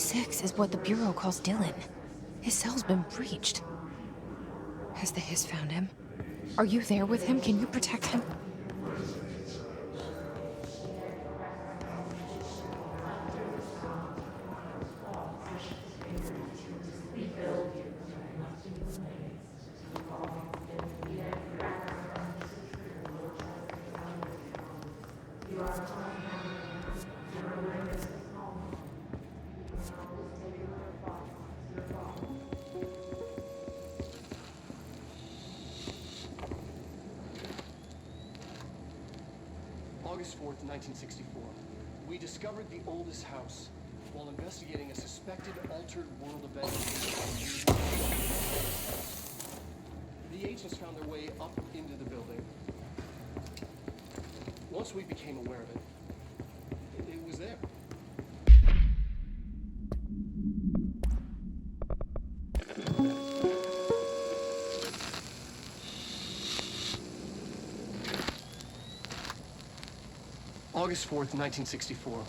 6 is what the Bureau calls Dylan. His cell's been breached. Has the Hiss found him? Are you there with him? Can you protect him? August 4th, 1964. We discovered the oldest house while investigating a suspected altered world event. The agents found their way up into the building. Once we became aware of it, it was there. August 4th, 1964.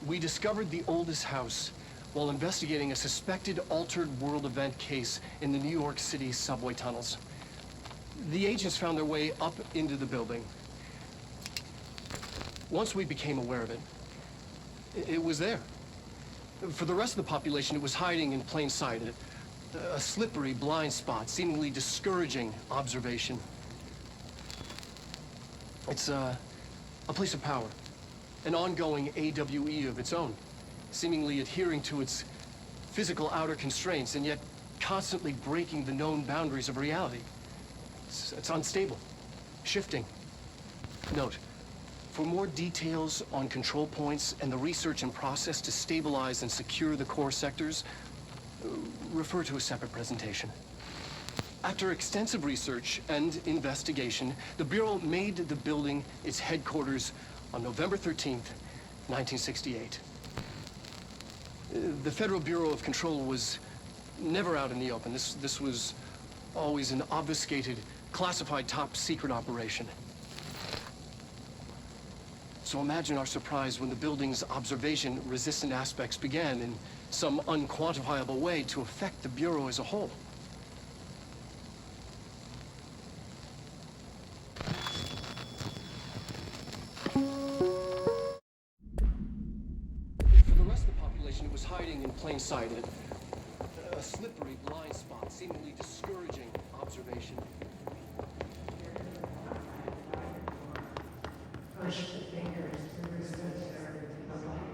We discovered the oldest house while investigating a suspected altered world event case in the New York City subway tunnels. The agents found their way up into the building. Once we became aware of it, it was there. For the rest of the population, it was hiding in plain sight, a slippery blind spot, seemingly discouraging observation. It's a place of power. An ongoing AWE of its own, seemingly adhering to its physical outer constraints and yet constantly breaking the known boundaries of reality. It's unstable, shifting. Note, for more details on control points and the research and process to stabilize and secure the core sectors, refer to a separate presentation. After extensive research and investigation, the Bureau made the building its headquarters on November 13th, 1968. The Federal Bureau of Control was never out in the open. This was always an obfuscated, classified top secret operation. So imagine our surprise when the building's observation-resistant aspects began in some unquantifiable way to affect the Bureau as a whole. It was hiding in plain sight, a slippery blind spot, seemingly discouraging observation. Push the fingers to resist the light.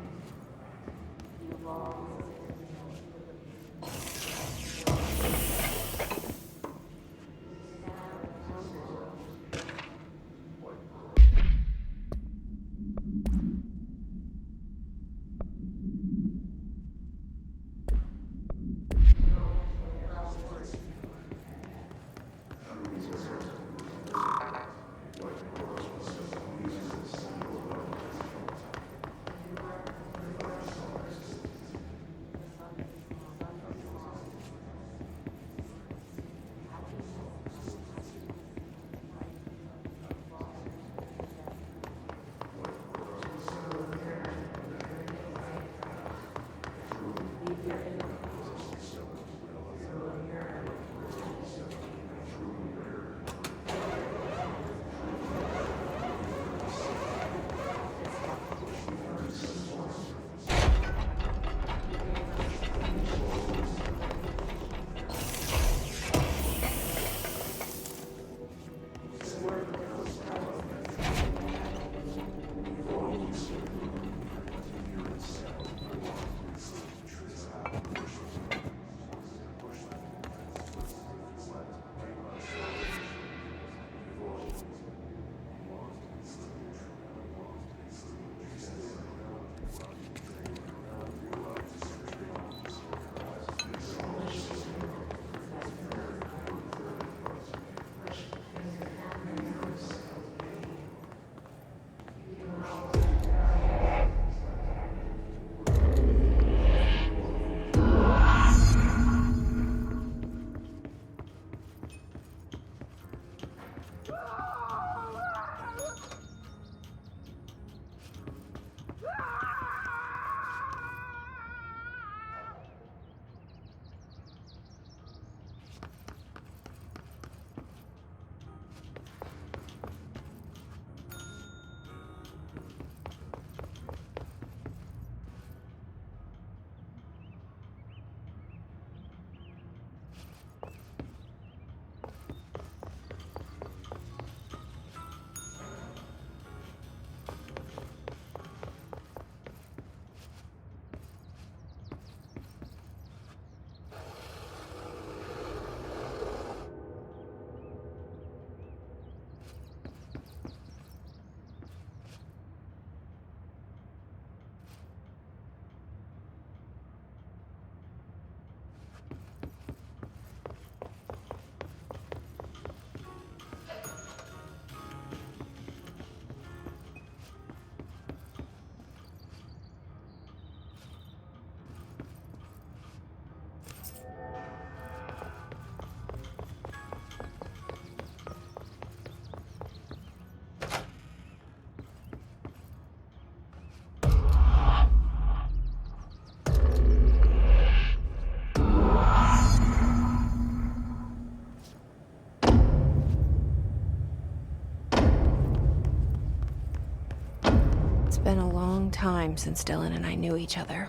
long time since Dylan and I knew each other.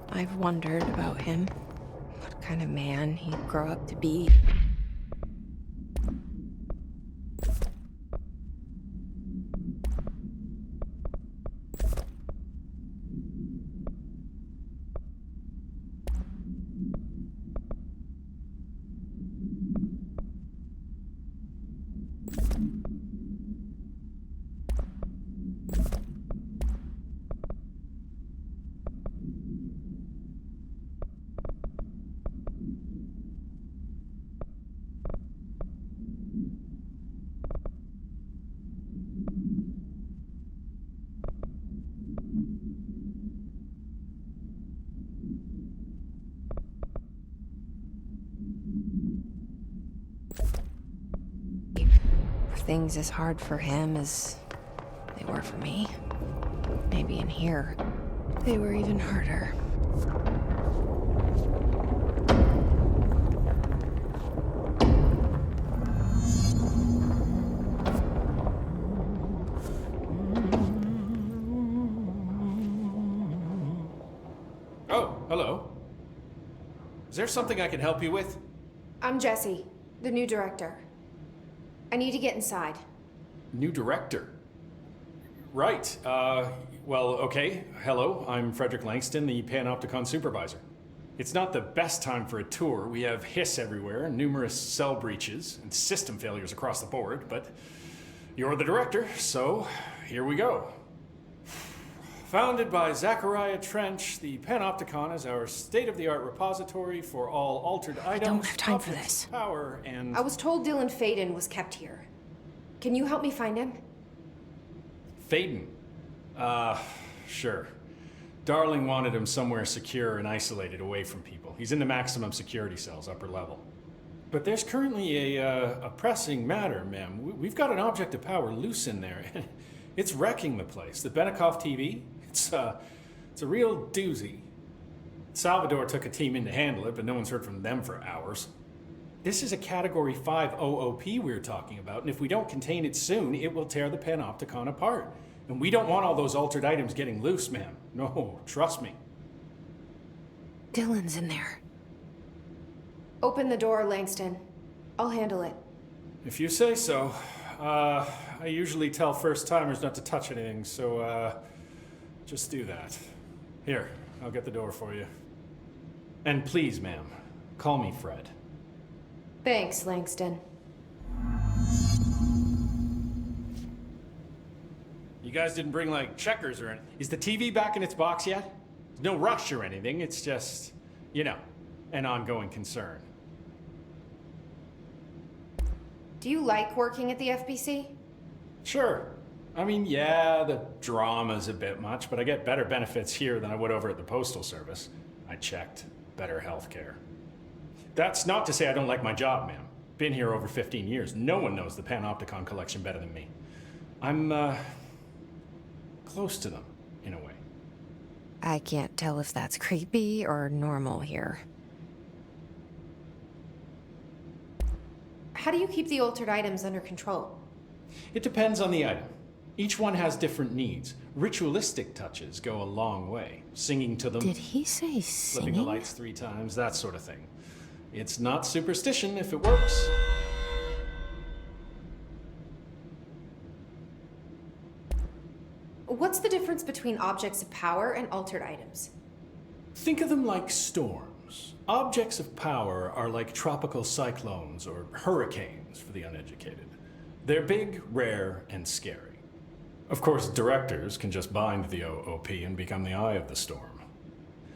I've wondered about him, what kind of man he'd grow up to be. Things as hard for him as they were for me. Maybe in here, they were even harder. Oh, hello. Is there something I can help you with? I'm Jesse, the new director. I need to get inside. New director? Right. Well, okay. Hello, I'm Frederick Langston, the Panopticon supervisor. It's not the best time for a tour. We have hiss everywhere, numerous cell breaches, and system failures across the board, but you're the director, so here we go. Founded by Zachariah Trench, the Panopticon is our state-of-the-art repository for all altered items. I don't have time for objects this. of Power and I was told Dylan Faden was kept here. Can you help me find him? Faden. Sure. Darling wanted him somewhere secure and isolated away from people. He's in the maximum security cells, upper level. But there's currently a pressing matter, ma'am. We've got an object of power loose in there. It's wrecking the place. The Benikoff TV, it's a real doozy. Salvador took a team in to handle it, but no one's heard from them for hours. This is a Category 5 OOP we're talking about, and if we don't contain it soon, it will tear the Panopticon apart. And we don't want all those altered items getting loose, ma'am. No, trust me. Dylan's in there. Open the door, Langston. I'll handle it. If you say so. I usually tell first-timers not to touch anything, so, just do that. Here, I'll get the door for you. And please, ma'am, call me Fred. Thanks, Langston. You guys didn't bring, like, checkers or anything. Is the TV back in its box yet? There's no rush or anything, it's just, you know, an ongoing concern. Do you like working at the FBC? Sure. I mean, yeah, the drama's a bit much, but I get better benefits here than I would over at the Postal Service. I checked. Better healthcare. That's not to say I don't like my job, ma'am. Been here over 15 years. No one knows the Panopticon collection better than me. I'm, close to them, in a way. I can't tell if that's creepy or normal here. How do you keep the altered items under control? It depends on the item. Each one has different needs. Ritualistic touches go a long way. Singing to them. Did he say Flipping the singing? lights 3 times, that sort of thing. It's not superstition if it works. What's the difference between objects of power and altered items? Think of them like storms. Objects of power are like tropical cyclones or hurricanes for the uneducated. They're big, rare, and scary. Of course, directors can just bind the OOP and become the eye of the storm.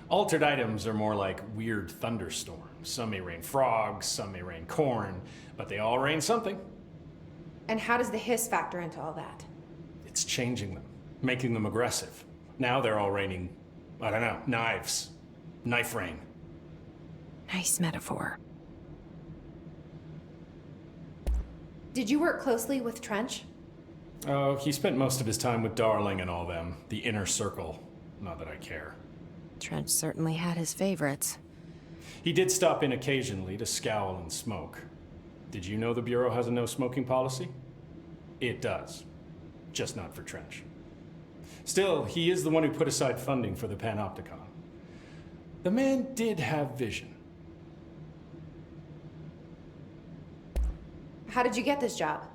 Altered items are more like weird thunderstorms. Some may rain frogs, some may rain corn, but they all rain something. And how does the hiss factor into all that? It's changing them, making them aggressive. Now they're all raining, I don't know, knives. Knife rain. Nice metaphor. Did you work closely with Trench? Oh, he spent most of his time with Darling and all them. The inner circle. Not that I care. Trench certainly had his favorites. He did stop in occasionally to scowl and smoke. Did you know the Bureau has a no-smoking policy? It does. Just not for Trench. Still, he is the one who put aside funding for the Panopticon. The man did have vision. How did you get this job?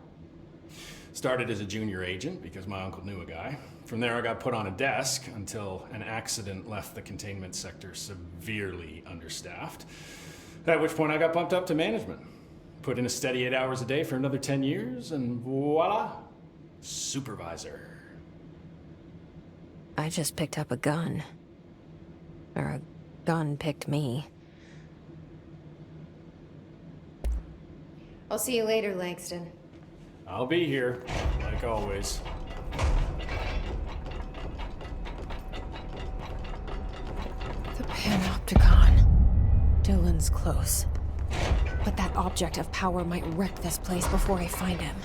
Started as a junior agent because my uncle knew a guy. From there, I got put on a desk until an accident left the containment sector severely understaffed. At which point I got bumped up to management. Put in a steady 8 hours a day for another 10 years, and voila, supervisor. I just picked up a gun. Or a gun picked me. I'll see you later, Langston. I'll be here, like always. The Panopticon. Dylan's close. But that object of power might wreck this place before I find him.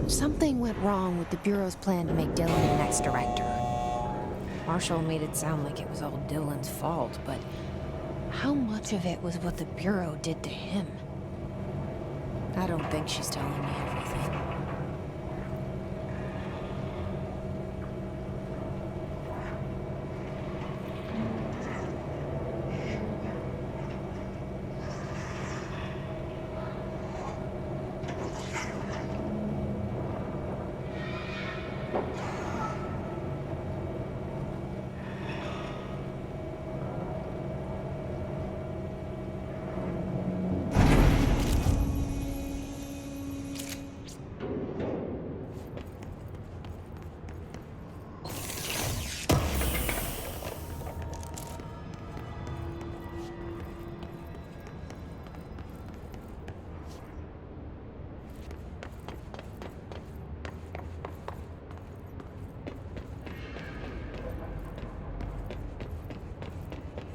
Something went wrong with the Bureau's plan to make Dylan the next director. Marshall made it sound like it was all Dylan's fault, but how much of it was what the Bureau did to him? I don't think she's telling me everything.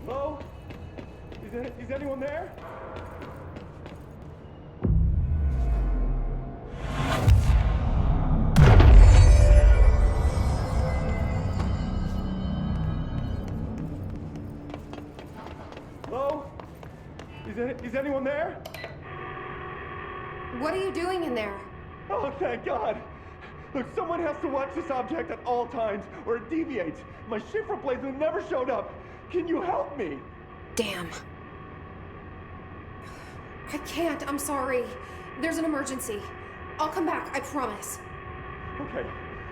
Hello? Is anyone there? Hello? Is anyone there? What are you doing in there? Oh, thank God! Look, someone has to watch this object at all times, or it deviates. My shift replacement never showed up. Can you help me? Damn. I can't, I'm sorry. There's an emergency. I'll come back, I promise.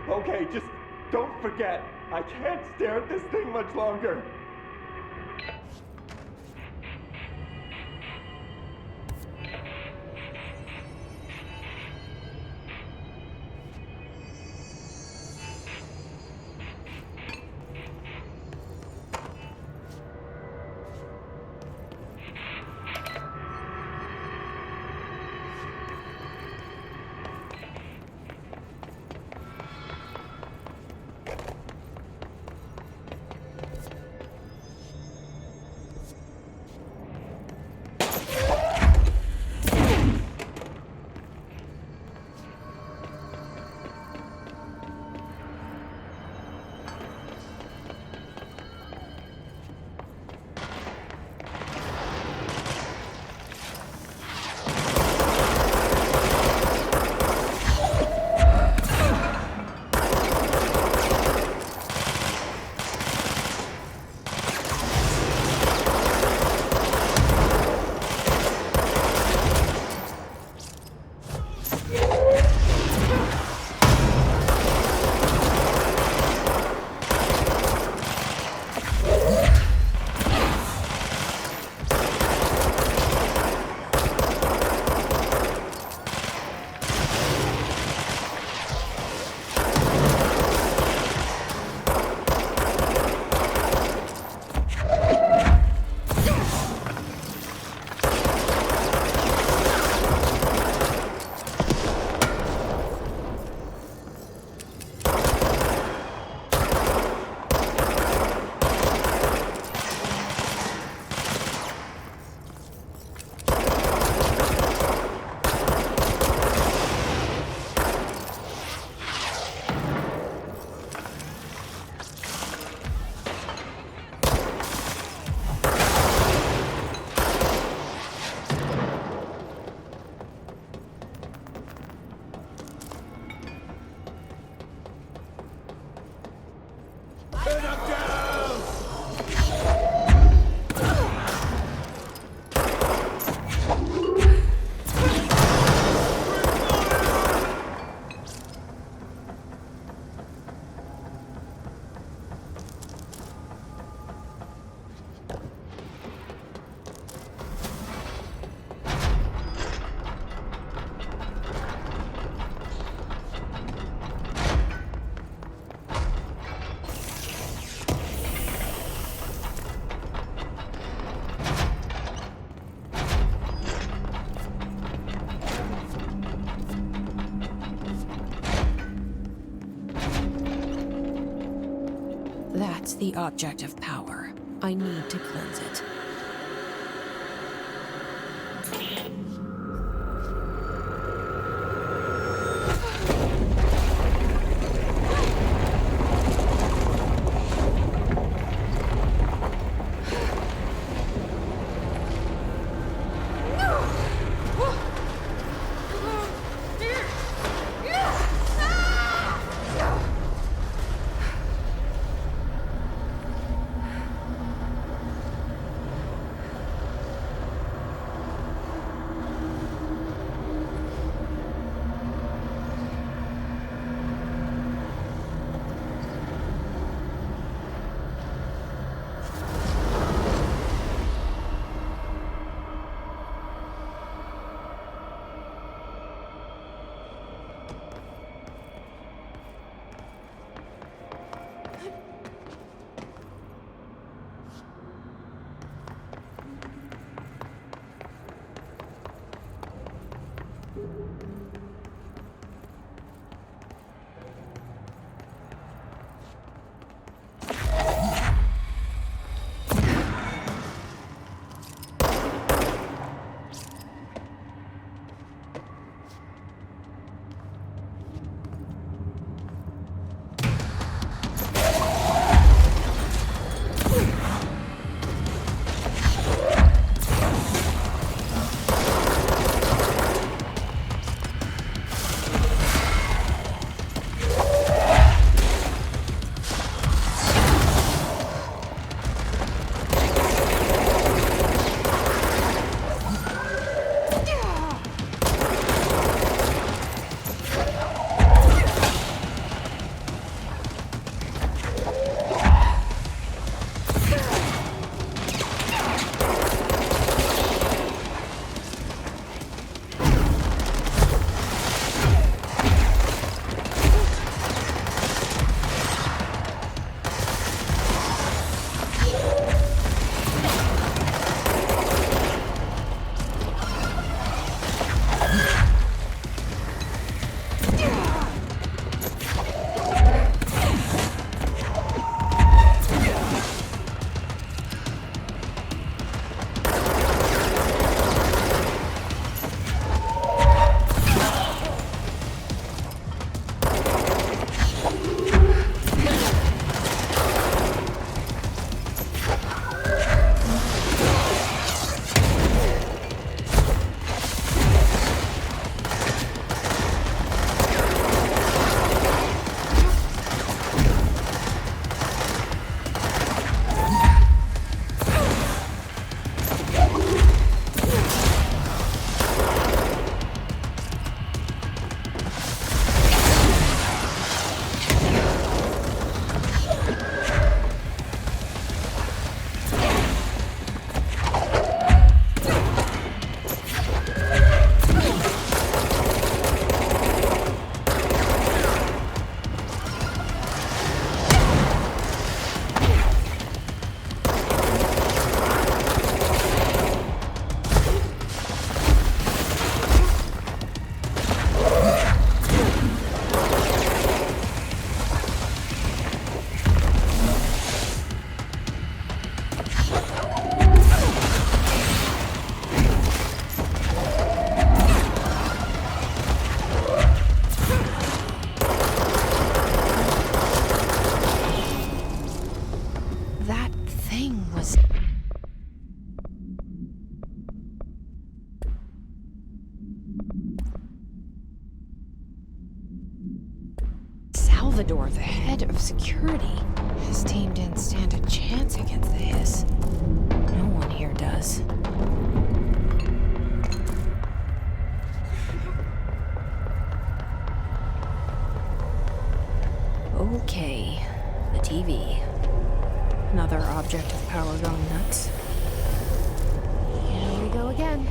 Okay, just don't forget. I can't stare at this thing much longer. That's the object of power. I need to cleanse it. Salvador, the head of security. His team didn't stand a chance against the Hiss. No one here does. Okay, the TV. Another object of power gone nuts. Here we go again.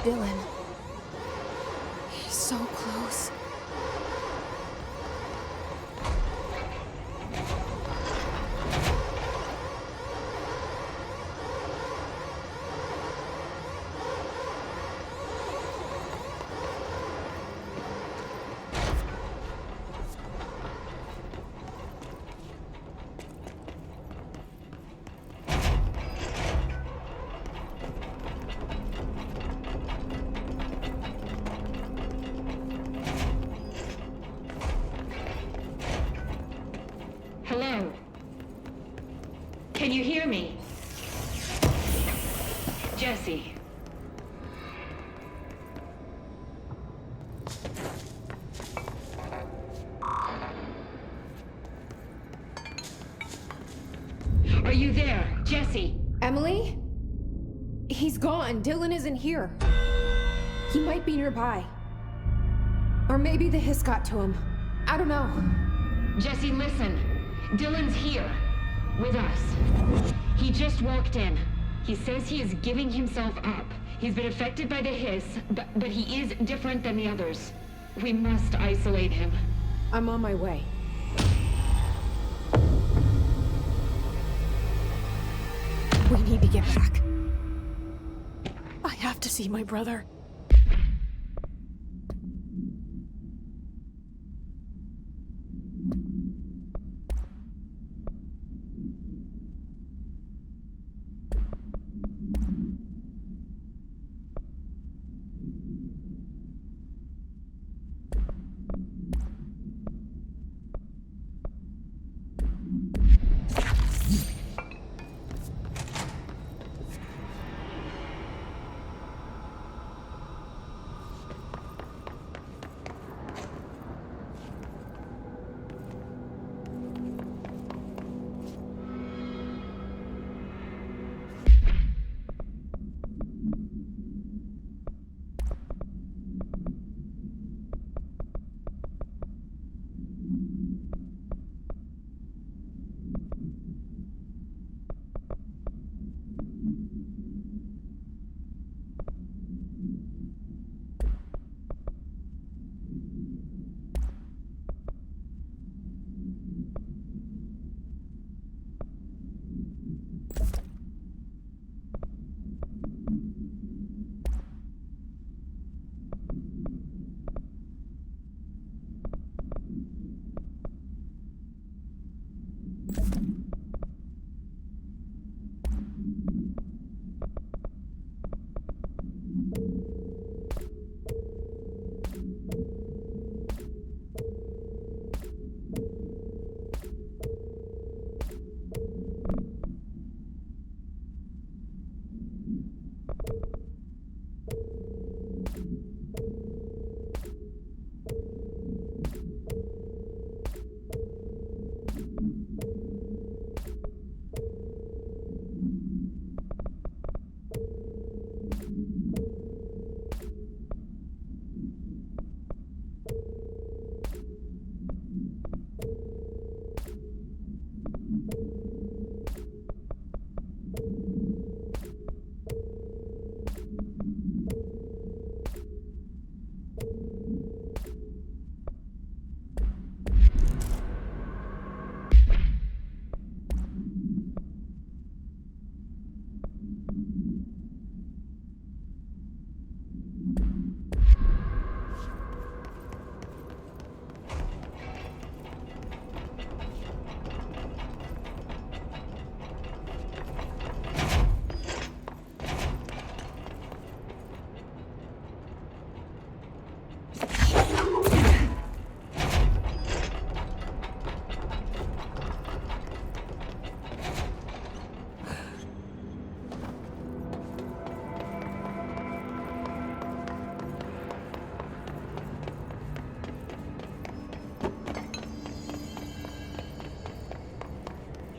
Dylan. He's so close. Hello? Can you hear me? Jesse. Are you there, Jesse? Emily? He's gone. Dylan isn't here. He might be nearby. Or maybe the hiss got to him. I don't know. Jesse, listen. Dylan's here. With us. He just walked in. He says he is giving himself up. He's been affected by the hiss, but he is different than the others. We must isolate him. I'm on my way. We need to get back. I have to see my brother.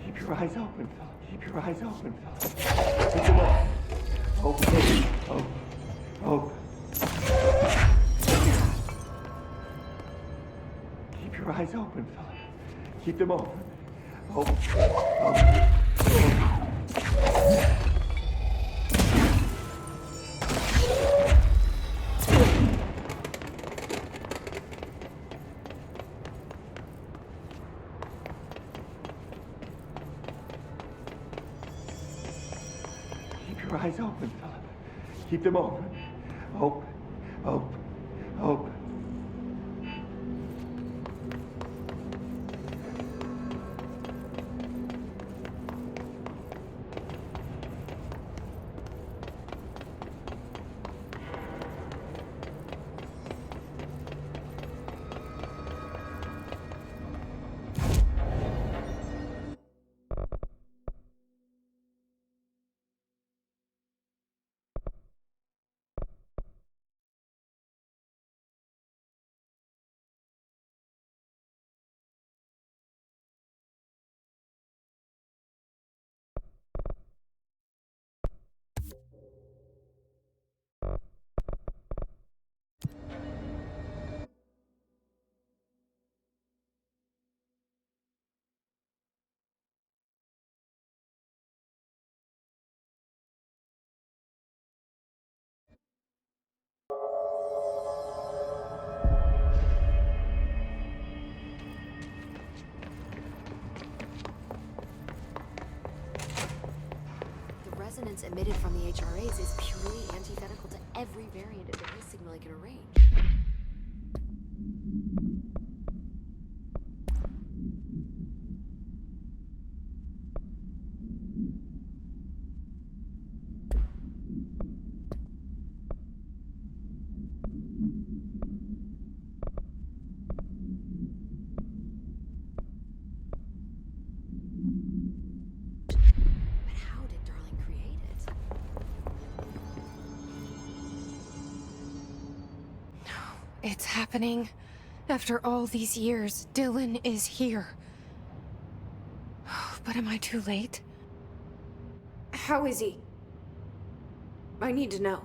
Keep your eyes open, fella. Keep your eyes open, fella. Pick them up. Open. Open. Open. Keep your eyes open, fella. Keep them open. Open. Open. your eyes open, Philip. Keep them open. Open, open, open. Resonance emitted from the HRAs is purely antithetical to every variant of the his signal I can arrange. It's happening. After all these years, Dylan is here. But am I too late? How is he? I need to know.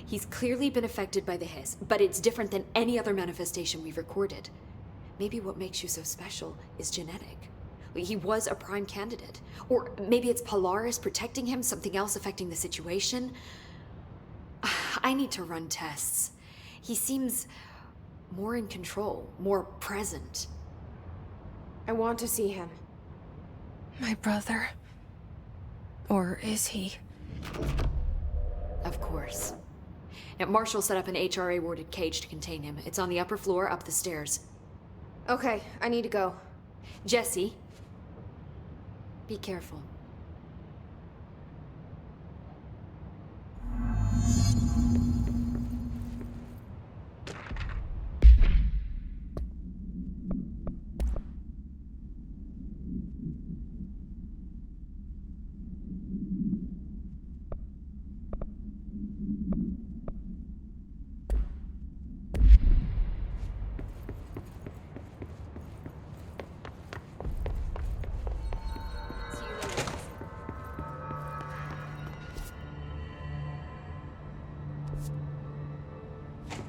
He's clearly been affected by the hiss, but it's different than any other manifestation we've recorded. Maybe what makes you so special is genetic. He was a prime candidate. Or maybe it's Polaris protecting him, something else affecting the situation. I need to run tests. He seems more in control, more present. I want to see him. My brother. Or is he? Of course. Now, Marshall set up an HRA-warded cage to contain him. It's on the upper floor, up the stairs. Okay, I need to go. Jesse, be careful.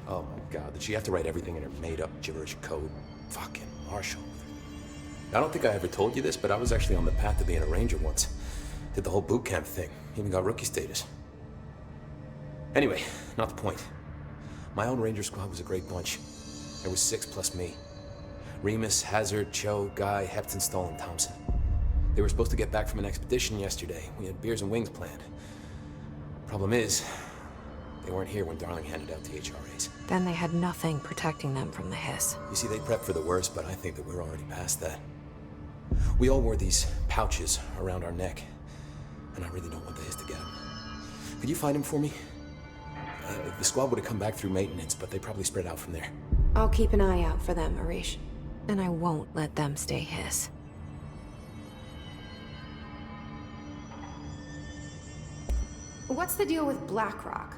Oh my god, did she have to write everything in her made-up gibberish code? Fucking Marshall. I don't think I ever told you this, but I was actually on the path to being a ranger once. Did the whole boot camp thing. Even got rookie status. Anyway, not the point. My old ranger squad was a great bunch. There was 6 plus me. Remus, Hazard, Cho, Guy, Hepton, Stoll, and Thompson. They were supposed to get back from an expedition yesterday. We had beers and wings planned. Problem is, they weren't here when Darling handed out the HRAs. Then they had nothing protecting them from the hiss. You see, they prepped for the worst, but I think that we're already past that. We all wore these pouches around our neck, and I really don't want the hiss to get them. Could you find them for me? The squad would have come back through maintenance, but they probably spread out from there. I'll keep an eye out for them, Arish. And I won't let them stay hiss. What's the deal with BlackRock?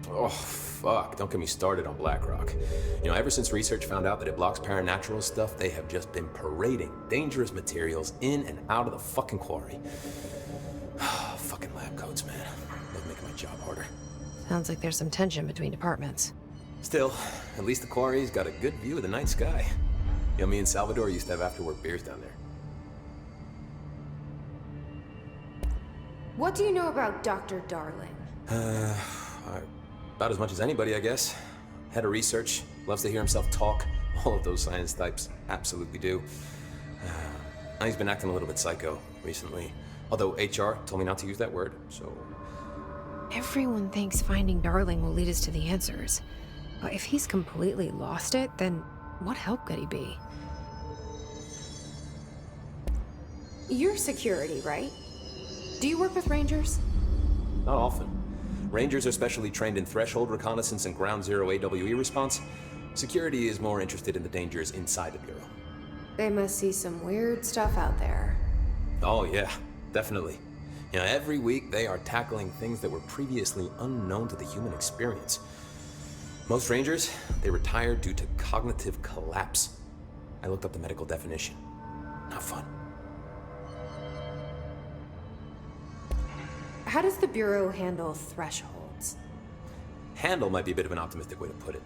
Oh, fuck. Don't get me started on BlackRock. You know, ever since research found out that it blocks paranatural stuff, they have just been parading dangerous materials in and out of the fucking quarry. Fucking lab coats, man. Love making my job harder. Sounds like there's some tension between departments. Still, at least the quarry's got a good view of the night sky. You know, me and Salvador used to have after-work beers down there. What do you know about Dr. Darling? About as much as anybody, I guess. Head of research, loves to hear himself talk. All of those science types absolutely do. He's been acting a little bit psycho recently. Although HR told me not to use that word, so... Everyone thinks finding Darling will lead us to the answers. But if he's completely lost it, then what help could he be? You're security, right? Do you work with Rangers? Not often. Rangers are specially trained in threshold reconnaissance and ground zero AWE response. Security is more interested in the dangers inside the Bureau. They must see some weird stuff out there. Oh yeah, definitely. You know, every week they are tackling things that were previously unknown to the human experience. Most Rangers, they retire due to cognitive collapse. I looked up the medical definition. Not fun. How does the Bureau handle thresholds? Handle might be a bit of an optimistic way to put it.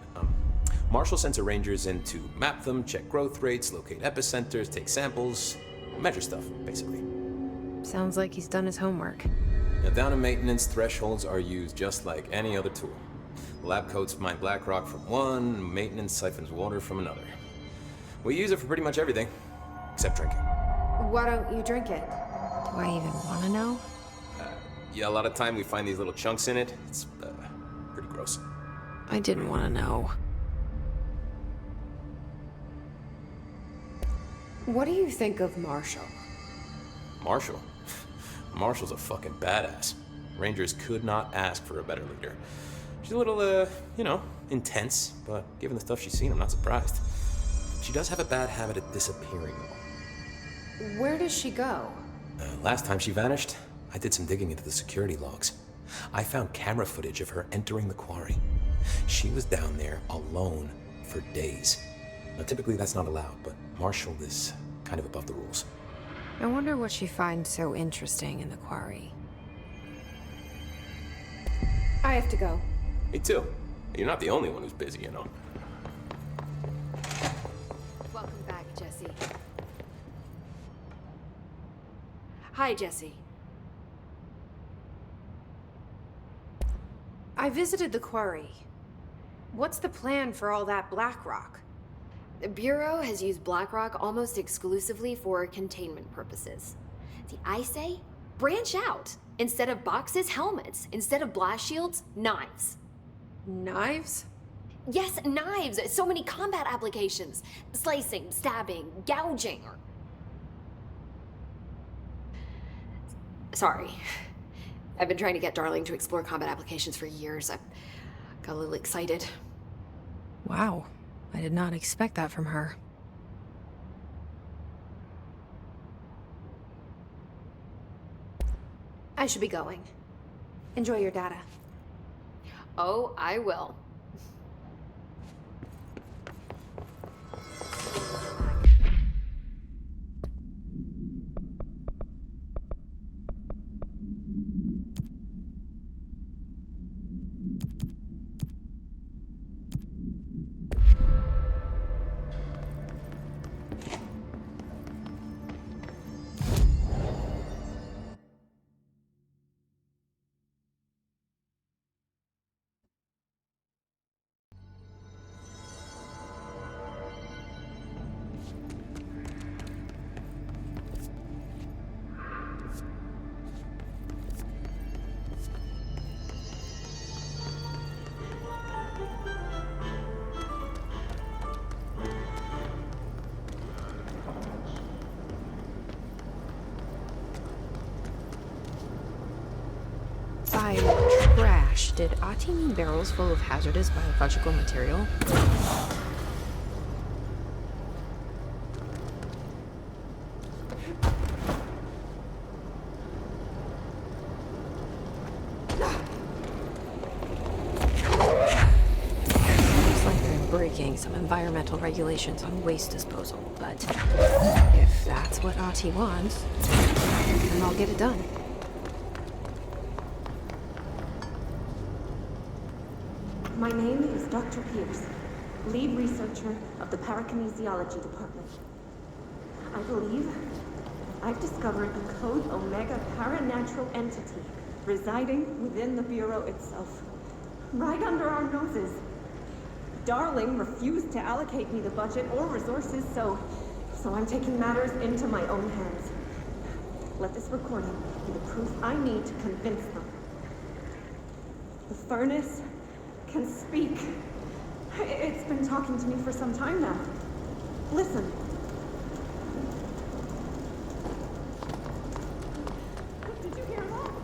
Marshall sends her Rangers in to map them, check growth rates, locate epicenters, take samples, measure stuff, basically. Sounds like he's done his homework. Now, down in maintenance, thresholds are used just like any other tool. Lab coats mine black rock from one, maintenance siphons water from another. We use it for pretty much everything, except drinking. Why don't you drink it? Do I even want to know? Yeah, a lot of time we find these little chunks in it. It's pretty gross. I didn't want to know. What do you think of Marshall? Marshall? Marshall's a fucking badass. Rangers could not ask for a better leader. She's a little, intense, but given the stuff she's seen, I'm not surprised. She does have a bad habit of disappearing, though. Where does she go? Last time she vanished, I did some digging into the security logs. I found camera footage of her entering the quarry. She was down there alone for days. Now, typically that's not allowed, but Marshall is kind of above the rules. I wonder what she finds so interesting in the quarry. I have to go. Me too. You're not the only one who's busy, you know. Welcome back, Jesse. Hi, Jesse. I visited the quarry. What's the plan for all that black rock? The Bureau has used black rock almost exclusively for containment purposes. See, I say, branch out. Instead of boxes, helmets. Instead of blast shields, knives. Knives? Yes, knives. So many combat applications. Slicing, stabbing, gouging, or... Sorry. I've been trying to get Darling to explore combat applications for years. I got a little excited. Wow. I did not expect that from her. I should be going. Enjoy your data. Oh, I will. By trash, did Ati mean barrels full of hazardous biological material? Seems like they're breaking some environmental regulations on waste disposal, but if that's what Ati wants, then I'll get it done. My name is Dr. Pierce, lead researcher of the Parakinesiology Department. I believe I've discovered a Code Omega paranatural entity residing within the Bureau itself, right under our noses. Darling refused to allocate me the budget or resources, so I'm taking matters into my own hands. Let this recording be the proof I need to convince them. The furnace can speak. It's been talking to me for some time now. Listen. Did you hear that?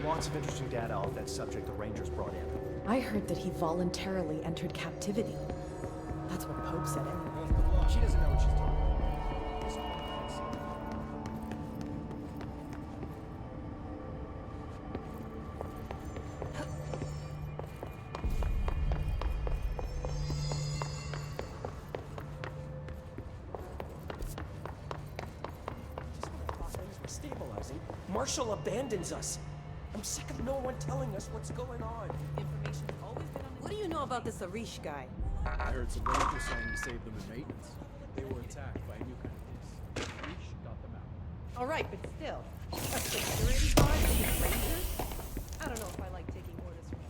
Lots of interesting data off that subject the Rangers brought in. I heard that he voluntarily entered captivity. That's what Pope said anyway. She doesn't know what she's talking about. Stabilizing. Marshall abandons us. I'm sick of no one telling us what's going on. Information's always been on. What do you know about this Arish guy? I heard some Rangers saying to save them in maintenance. They were attacked by a new kind of hiss. Arish got them out. All right, but still, a security guard against Rangers? I don't know if I like taking orders from them.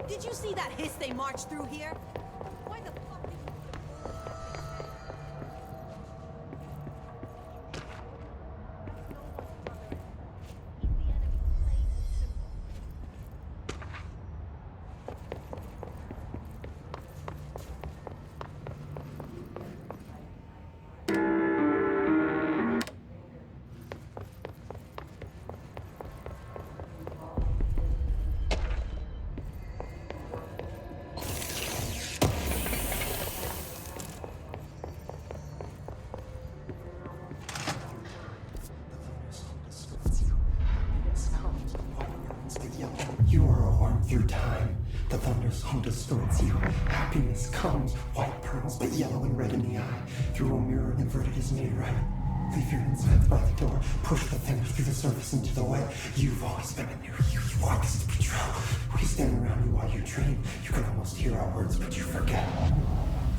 Did you see that hiss they marched through here? Why the fuck did you... You are a worm through time. The thunderstorm distorts you. Happiness comes, white pearls, but yellow and red in the eye. Through a mirror, inverted is made right. Leave your insides by the door. Push the fingers through the surface into the way. You've always been a new you. You want us to patrol. We stand around you while you dream. You can almost hear our words, but you forget.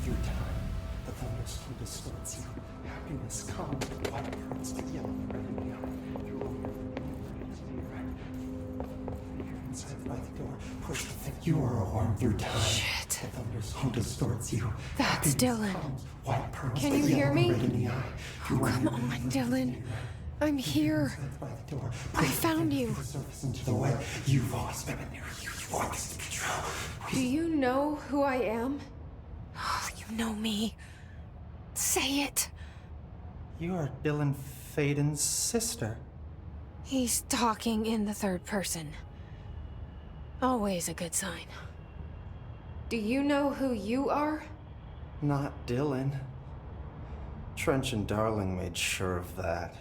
Through time, the thunderstorm distorts you. Happiness comes, white pearls, but yellow and red in the eye. Through a mirror, inverted is made right. Inside by the door, push the thing. You are a worm through time. Shit. The thunderstorm distorts you. That's Dylan. White pearls, Can you hear me? red in the eye. Oh, come on, Dylan. I'm here. I found you. Into the way. You've always been a new you. You want us to patrol. Do you know who I am? Oh, you know me. Say it. You are Dylan Faden's sister. He's talking in the third person. Always a good sign. Do you know who you are? Not Dylan. Trench and Darling made sure of that.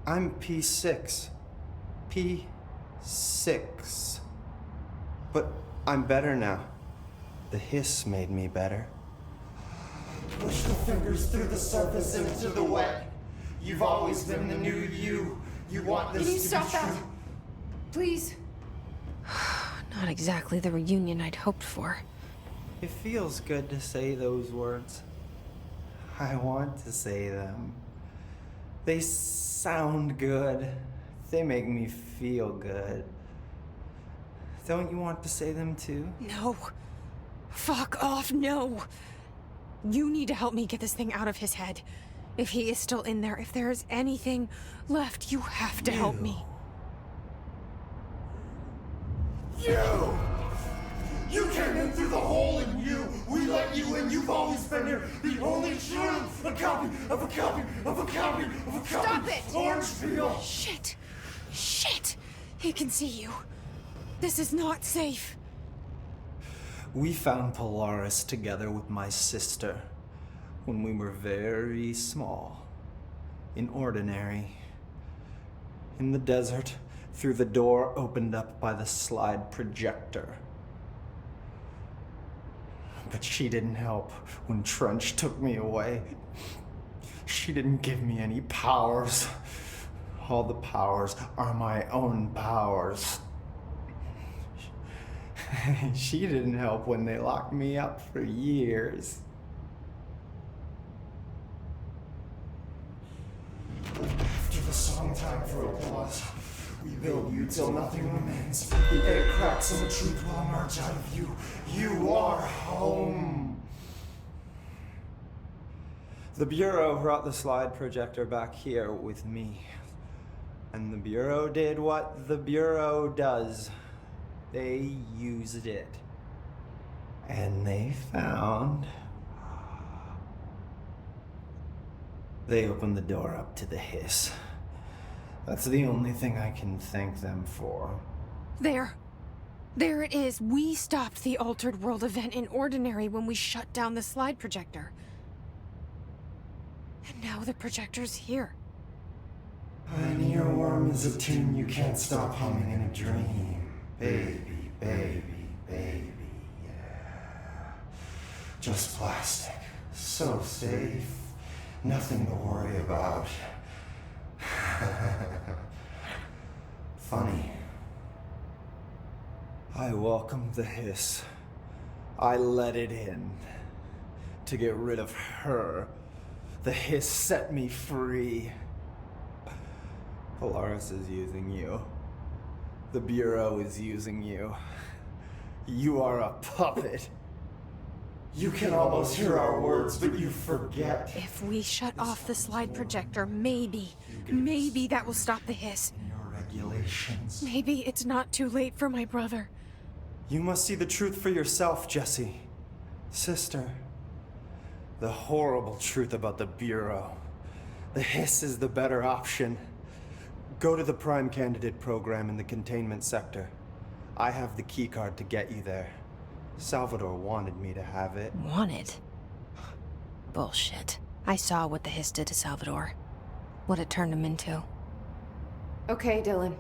I'm P6. P6. But I'm better now. The hiss made me better. Push the fingers through the surface into the wet. You've always been the new you. You want this Can you to stop be that? true. Please? Not exactly the reunion I'd hoped for. It feels good to say those words. I want to say them. They sound good. They make me feel good. Don't you want to say them too? No. Fuck off, no. You need to help me get this thing out of his head. If he is still in there, if there is anything left, you have to help me. You! You came in through the hole in you! We let you in, you've always been here! The only truth! A copy of a copy of a copy of a copy! Stop it! Orange peel! Shit! Shit! He can see you. This is not safe. We found Polaris together with my sister when we were very small. In Ordinary. In the desert, through the door opened up by the slide projector. But she didn't help when Trench took me away. She didn't give me any powers. All the powers are my own powers. She didn't help when they locked me up for years. After the song time for applause, we build you till nothing remains. The air cracks and the truth will emerge out of you. You are home. The Bureau brought the slide projector back here with me. And the Bureau did what the Bureau does. They used it. And they found... They opened the door up to the hiss. That's the only thing I can thank them for. There. There it is. We stopped the Altered World event in Ordinary when we shut down the slide projector. And now the projector's here. An earworm is a tune you can't stop humming in a dream. Baby, baby, baby, yeah. Just plastic. So safe. Nothing to worry about. Funny. I welcomed the hiss. I let it in. To get rid of her. The hiss set me free. Polaris is using you. The Bureau is using you. You are a puppet. You can almost hear our words, but you forget. If we shut off the slide projector, maybe that will stop the hiss. Your regulations. Maybe it's not too late for my brother. You must see the truth for yourself, Jesse. Sister. The horrible truth about the Bureau. The hiss is the better option. Go to the Prime Candidate program in the containment sector. I have the keycard to get you there. Salvador wanted me to have it. Wanted? Bullshit. I saw what the hiss did to Salvador. What it turned him into. Okay, Dylan.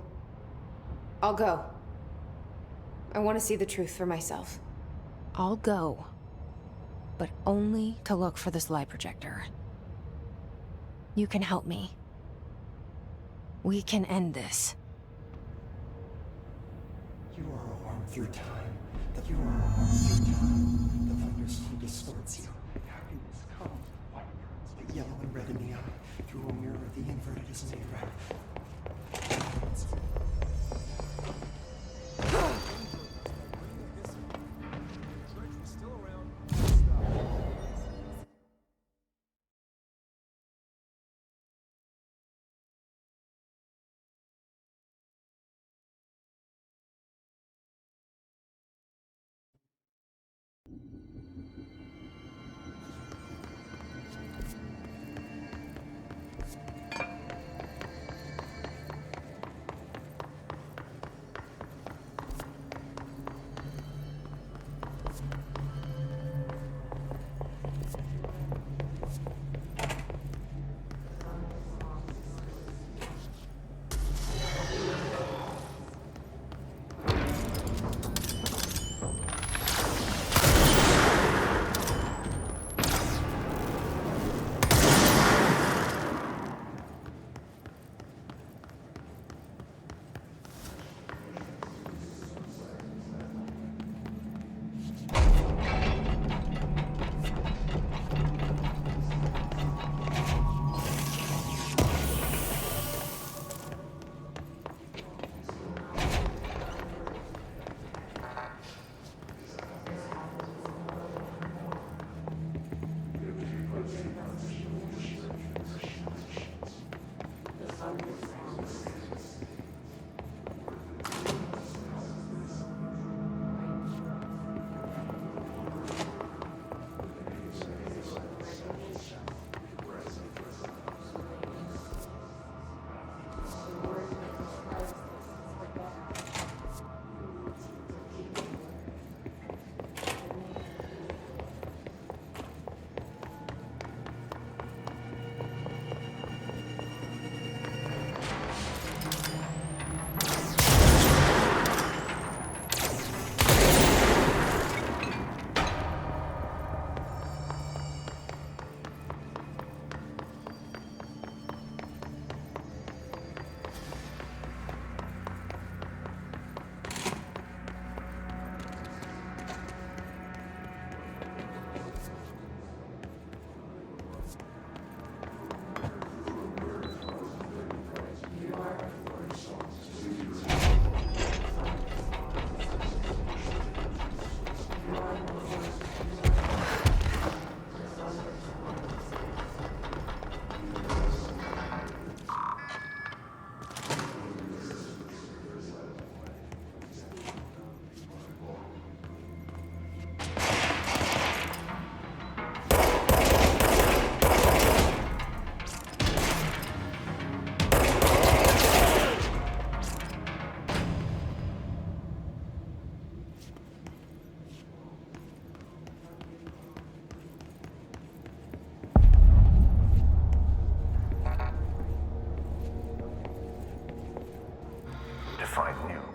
I'll go. I want to see the truth for myself. I'll go. But only to look for the slide projector. You can help me. We can end this. You are a worm through time. You are a worm through time. The thunderstorm distorts you. Happiness comes, white burns, but yellow and red in the eye. Through a mirror, the inverted is made right.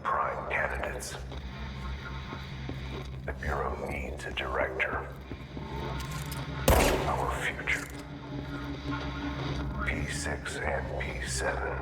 prime candidates. The Bureau needs a director. Our future. P6 and P7.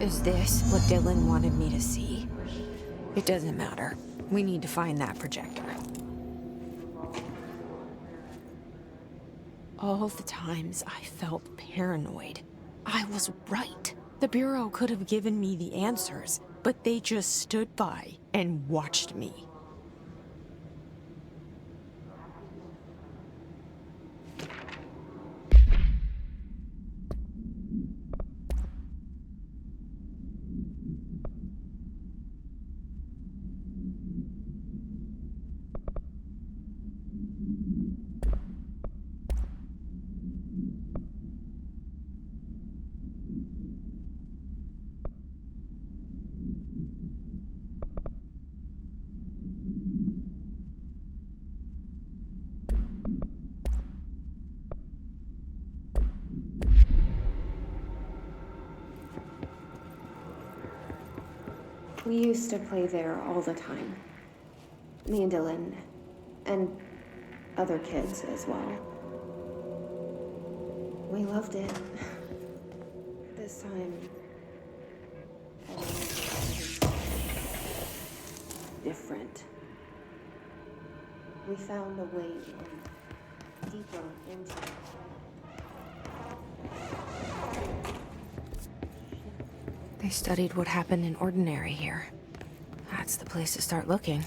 Is this what Dylan wanted me to see? It doesn't matter. We need to find that projector. All the times I felt paranoid, I was right. The Bureau could have given me the answers, but they just stood by and watched me. We used to play there all the time. Me and Dylan, and other kids as well. We loved it. This time, different. We found a way in, deeper into it. They studied what happened in Ordinary here. That's the place to start looking.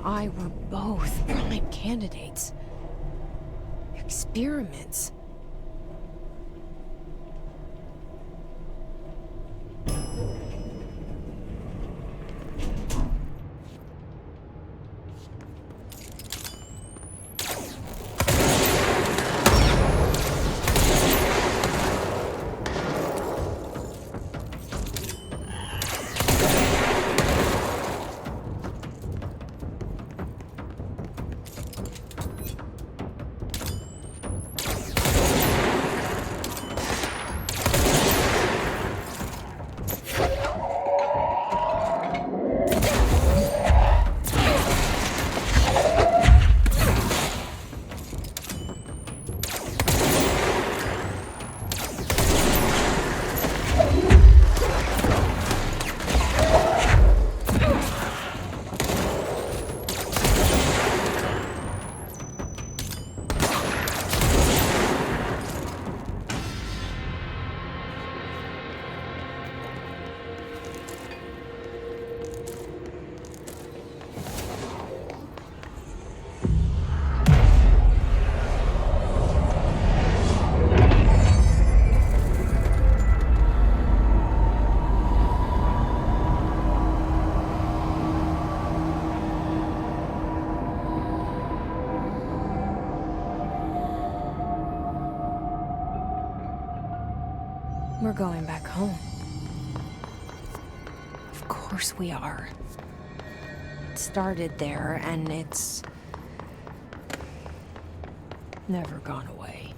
I were both prime candidates. Experiments. We're going back home. Of course we are. started there, and it's never gone away.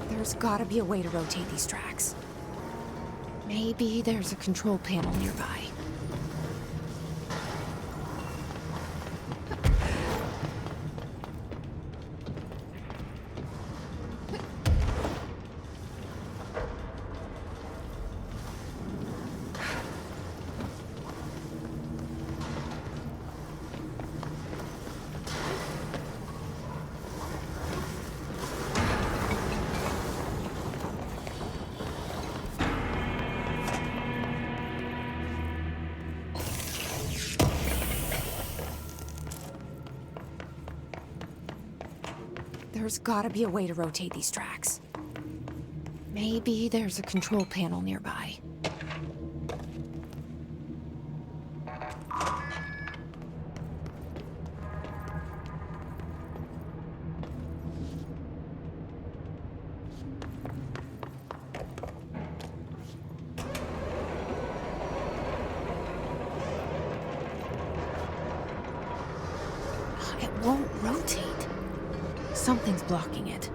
There's gotta be a way to rotate these tracks. Maybe there's a control panel nearby. There's gotta be a way to rotate these tracks. Maybe there's a control panel nearby. It won't rotate. Something's blocking it.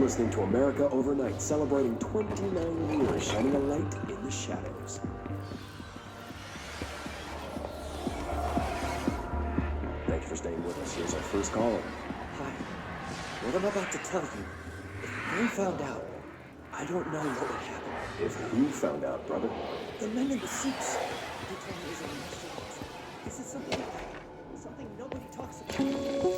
listening to America Overnight, celebrating 29 years, shining a light in the shadows. Thank you for staying with us. Here's our first caller. Hi. What I'm about to tell you, if they found out, I don't know what would happen. If who found out, brother? The men in the suits. They told me it was an initiative. This is something nobody talks about.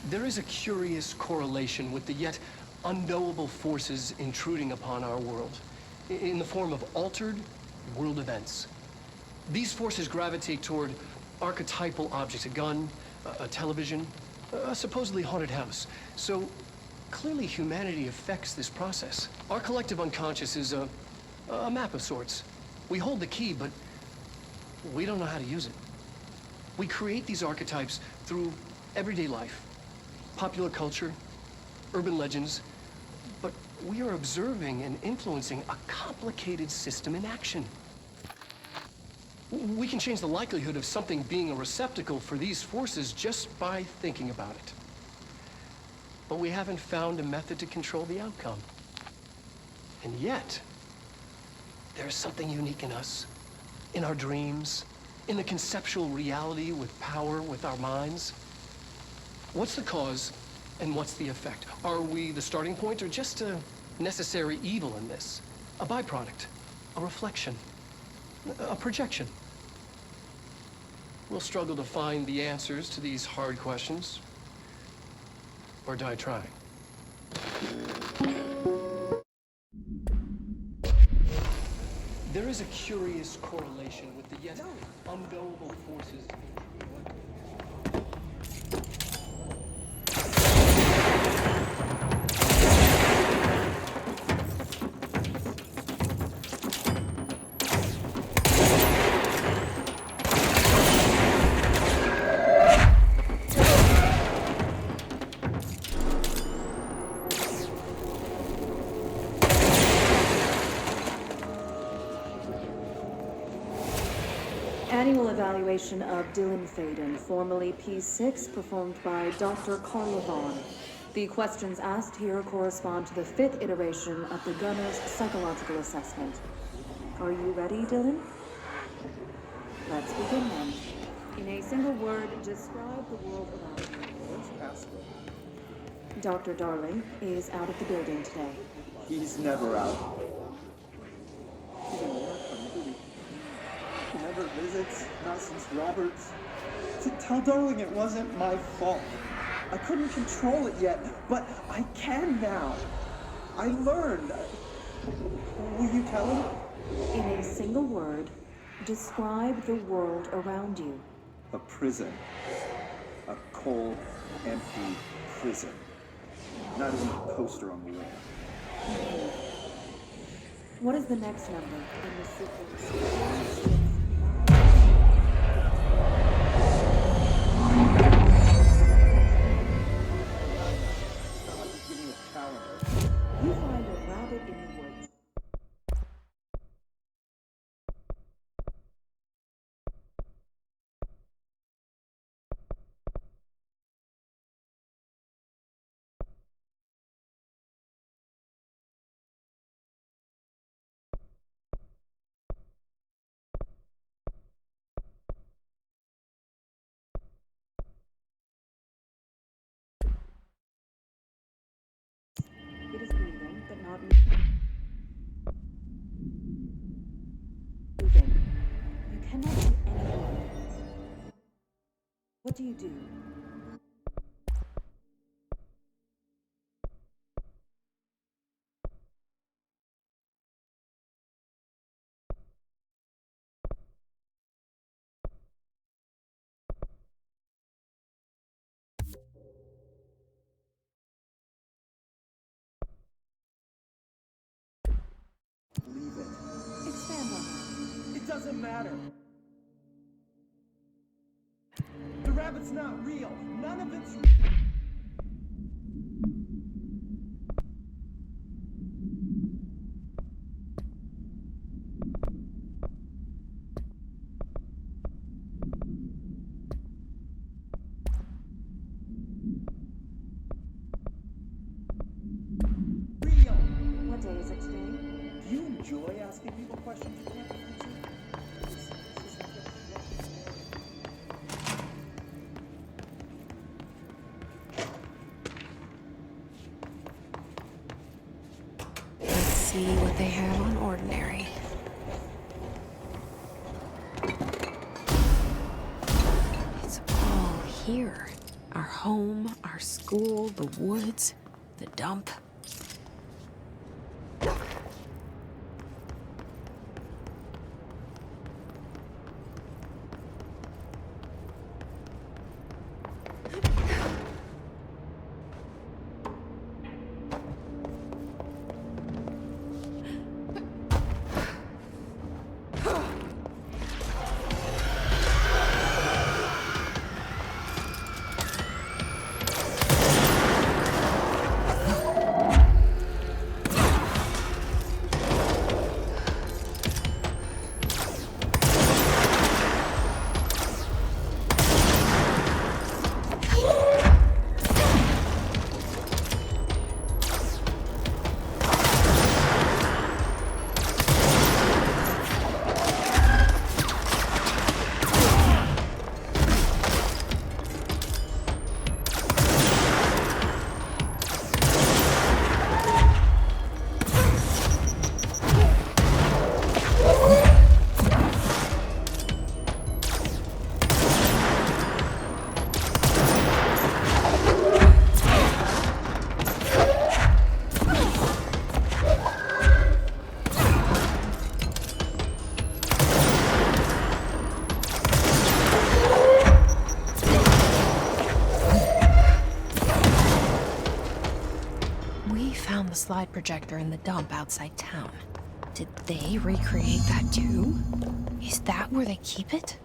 There is a curious correlation with the yet unknowable forces intruding upon our world in the form of altered world events. These forces gravitate toward archetypal objects, a gun, a television, a supposedly haunted house. So clearly humanity affects this process. Our collective unconscious is a map of sorts. We hold the key, but we don't know how to use it. We create these archetypes through everyday life. Popular culture, urban legends, but we are observing and influencing a complicated system in action. We can change the likelihood of something being a receptacle for these forces just by thinking about it. But we haven't found a method to control the outcome. And yet, there's something unique in us, in our dreams, in the conceptual reality with power with our minds. What's the cause and what's the effect? Are we the starting point or just a necessary evil in this? A byproduct, a reflection, a projection? We'll struggle to find the answers to these hard questions, or die trying. There is a curious correlation with the yet unknowable forces. Annual evaluation of Dylan Faden, formerly P6, performed by Dr. Carla Vaughn. The questions asked here correspond to the 5th iteration of the Gunner's psychological assessment. Are you ready, Dylan? Let's begin then. In a single word, describe the world around you. Dr. Darling is out of the building today. He's never out. He never visits, not since Roberts. Tell Darling it wasn't my fault. I couldn't control it yet, but I can now. I learned. Will you tell him? In a single word, describe the world around you. A prison. A cold, empty prison. Not even a poster on the wall. What is the next number in the sequence? You find a rabbit in the woods. It is breathing, but not moving. You cannot do anything. What do you do? doesn't matter. The rabbit's not real. None of it's real. What day is it today? Do you enjoy asking people questions you can't answer? This is not gonna Let's see what they have on ordinary. It's all here. Our home, our school, the woods, the dump. The slide projector in the dump outside town. Did they recreate that too? Is that where they keep it?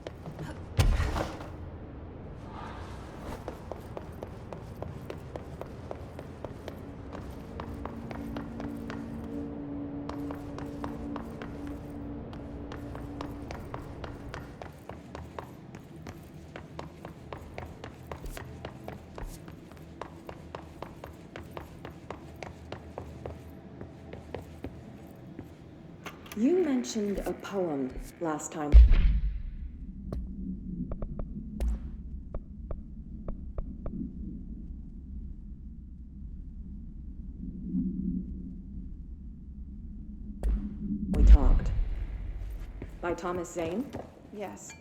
You mentioned a poem last time. We talked. By Thomas Zane? Yes.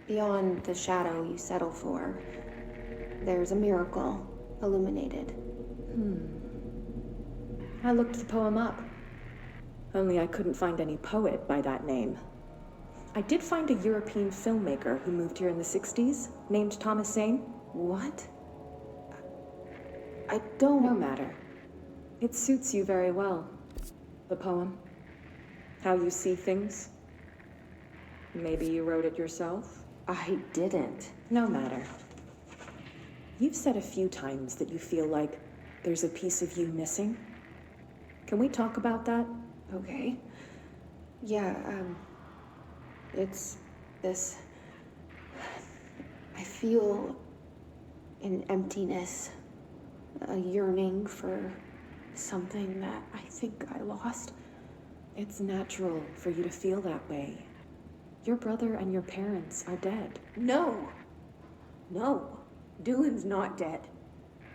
Beyond the shadow you settle for, there's a miracle illuminated. I looked the poem up. Only I couldn't find any poet by that name. I did find a European filmmaker who moved here in the 60s, named Thomas Zane. What? I don't... No matter. It suits you very well. The poem. How you see things. Maybe you wrote it yourself? I didn't. No matter. You've said a few times that you feel like there's a piece of you missing. Can we talk about that? Okay. Yeah, it's this... I feel an emptiness, a yearning for something that I think I lost. It's natural for you to feel that way. Your brother and your parents are dead. No! No. Dylan's not dead.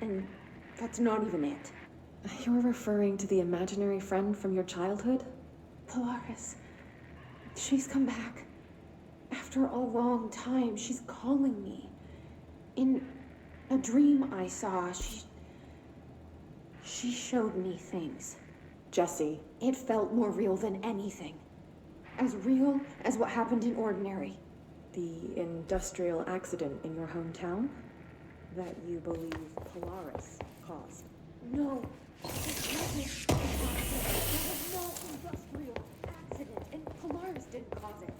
And that's not even it. You're referring to the imaginary friend from your childhood? Polaris. She's come back. After a long time, she's calling me. In a dream I saw, she showed me things. Jesse. It felt more real than anything. As real as what happened in Ordinary. The industrial accident in your hometown? That you believe Polaris caused? No. It wasn't. There was no industrial accident, and Polaris didn't cause it.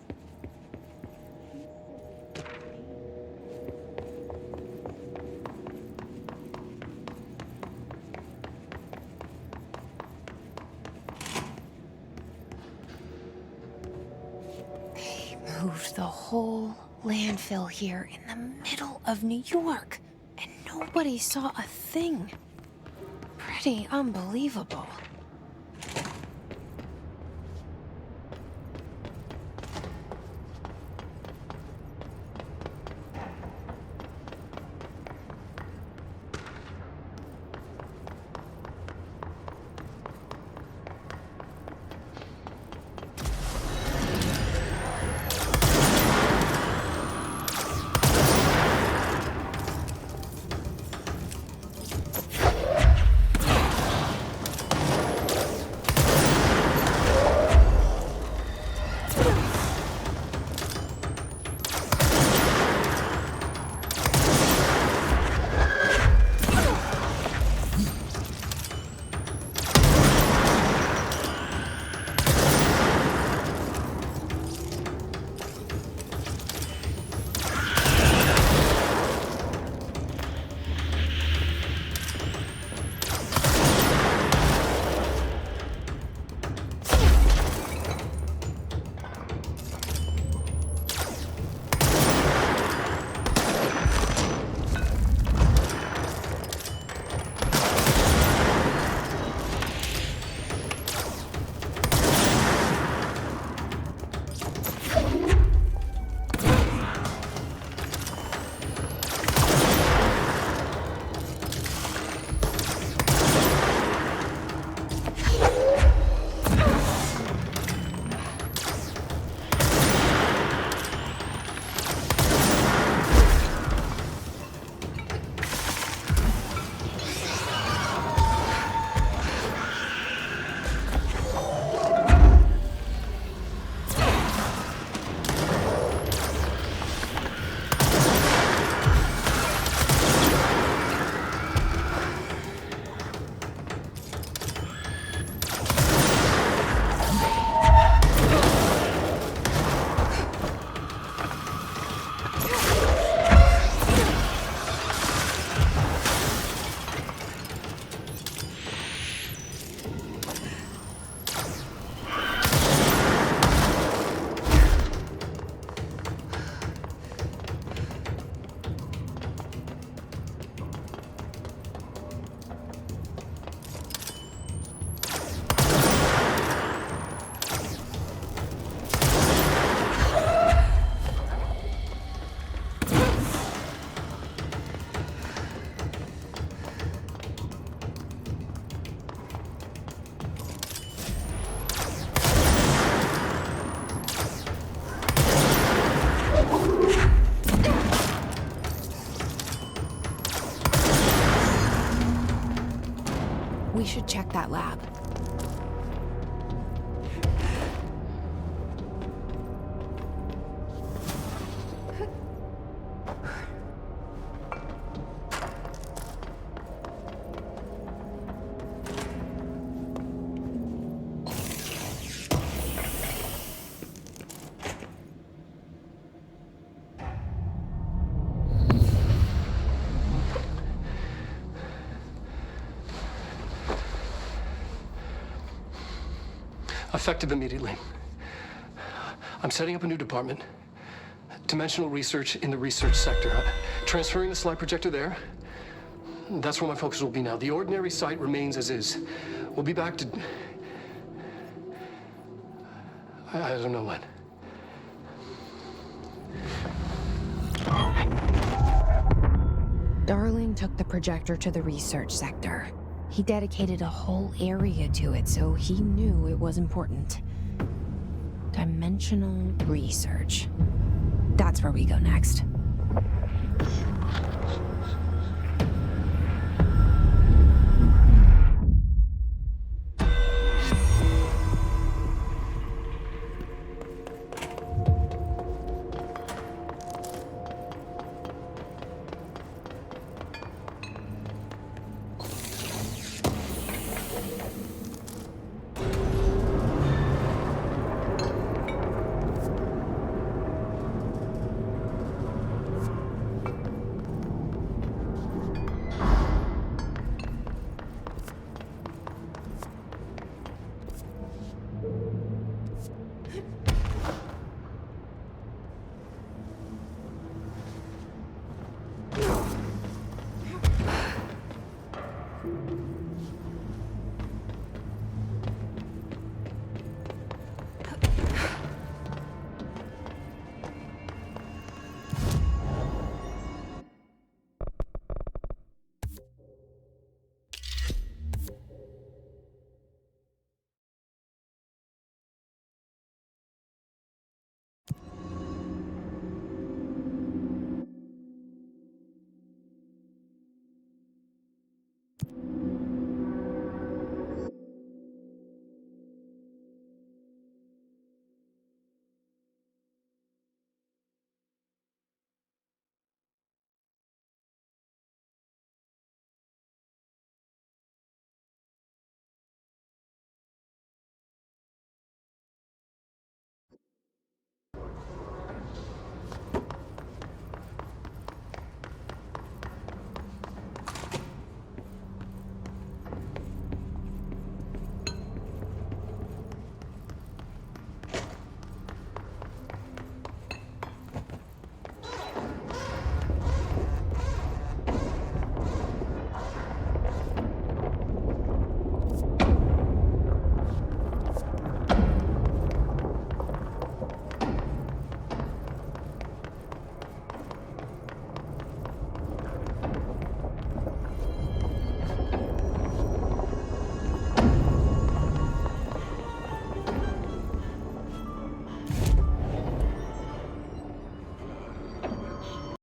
moved the whole landfill here in the middle of New York, and nobody saw a thing. Pretty unbelievable. We should check that lab. Effective immediately. I'm setting up a new department. Dimensional research in the research sector. Transferring the slide projector there. That's where my focus will be now. The ordinary site remains as is. We'll be back to... I don't know when. Darling took the projector to the research sector. He dedicated a whole area to it, so he knew it was important. Dimensional research. That's where we go next.